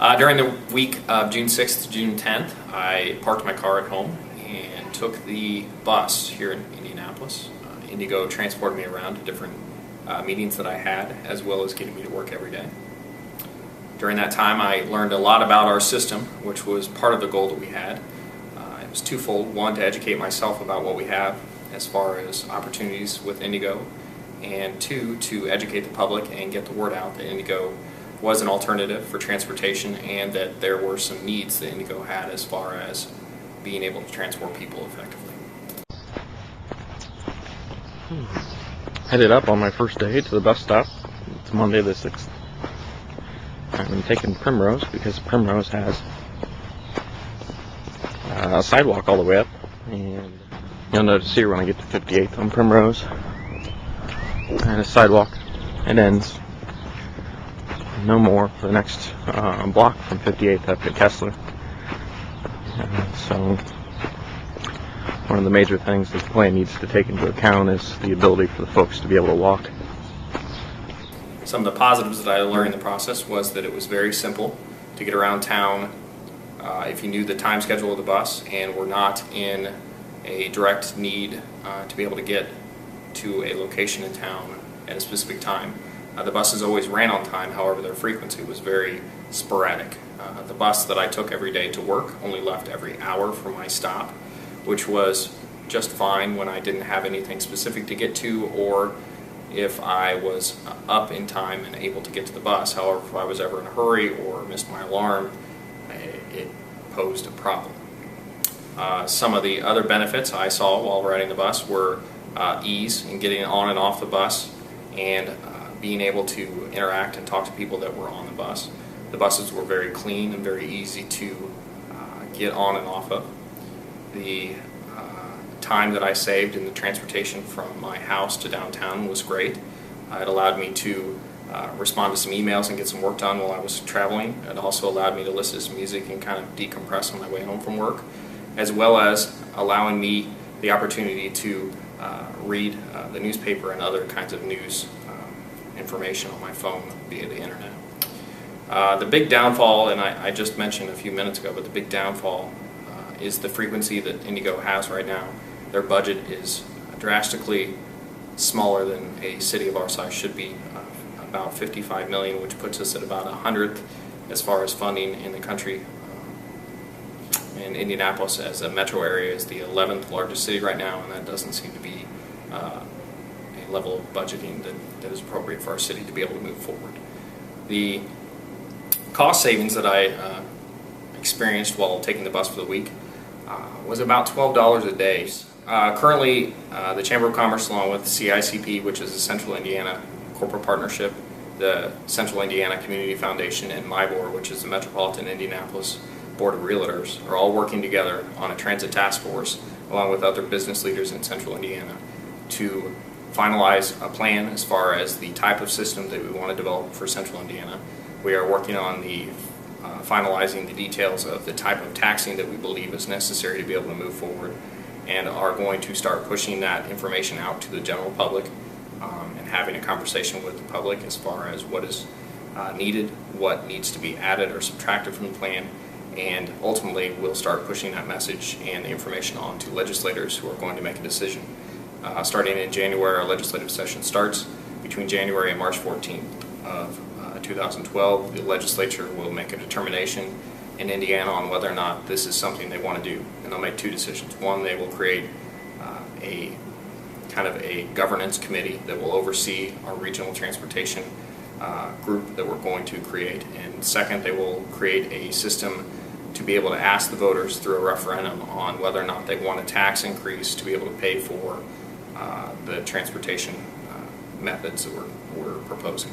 During the week of June 6th to June 10th, I parked my car at home and took the bus here in Indianapolis. IndyGo transported me around to different meetings that I had, as well as getting me to work every day. During that time, I learned a lot about our system, which was part of the goal that we had. It was twofold. One, to educate myself about what we have as far as opportunities with IndyGo, and two, to educate the public and get the word out that IndyGo was an alternative for transportation and that there were some needs that IndyGo had as far as being able to transport people effectively. Headed up on my first day to the bus stop. It's Monday the 6th. I'm taking Primrose because Primrose has a sidewalk all the way up, and you'll notice here when I get to 58th on Primrose, and a sidewalk. It ends no more for the next block from 58th up to Kessler. So one of the major things that the plan needs to take into account is the ability for the folks to be able to walk. Some of the positives that I learned in the process was that it was very simple to get around town if you knew the time schedule of the bus and were not in a direct need to be able to get to a location in town at a specific time. The buses always ran on time, however their frequency was very sporadic. The bus that I took every day to work only left every hour from my stop, which was just fine when I didn't have anything specific to get to, or if I was up in time and able to get to the bus. However, if I was ever in a hurry or missed my alarm, it posed a problem. Some of the other benefits I saw while riding the bus were ease in getting on and off the bus, and being able to interact and talk to people that were on the bus. The buses were very clean and very easy to get on and off of. The time that I saved in the transportation from my house to downtown was great. It allowed me to respond to some emails and get some work done while I was traveling. It also allowed me to listen to some music and kind of decompress on my way home from work, as well as allowing me the opportunity to read the newspaper and other kinds of news information on my phone via the internet. The big downfall, and I just mentioned a few minutes ago, but the big downfall is the frequency that IndyGo has right now. Their budget is drastically smaller than a city of our size should be, about $55 million, which puts us at about 100th as far as funding in the country. And Indianapolis as a metro area is the 11th largest city right now, and that doesn't seem to be a level of budgeting that is appropriate for our city to be able to move forward. The cost savings that I experienced while taking the bus for the week was about $12 a day. Currently, the Chamber of Commerce, along with the CICP, which is the Central Indiana Corporate Partnership, the Central Indiana Community Foundation, and MIBOR, which is the Metropolitan Indianapolis Board of Realtors, are all working together on a transit task force, along with other business leaders in Central Indiana, to finalize a plan as far as the type of system that we want to develop for Central Indiana. We are working on the finalizing the details of the type of taxing that we believe is necessary to be able to move forward, and are going to start pushing that information out to the general public and having a conversation with the public as far as what is needed, what needs to be added or subtracted from the plan, and ultimately we'll start pushing that message and the information on to legislators who are going to make a decision. Starting in January, our legislative session starts. Between January and March 14th of 2012, the legislature will make a determination in Indiana on whether or not this is something they want to do. And they'll make two decisions. One, they will create a kind of a governance committee that will oversee our regional transportation group that we're going to create. And second, they will create a system to be able to ask the voters through a referendum on whether or not they want a tax increase to be able to pay for the transportation methods that we're proposing.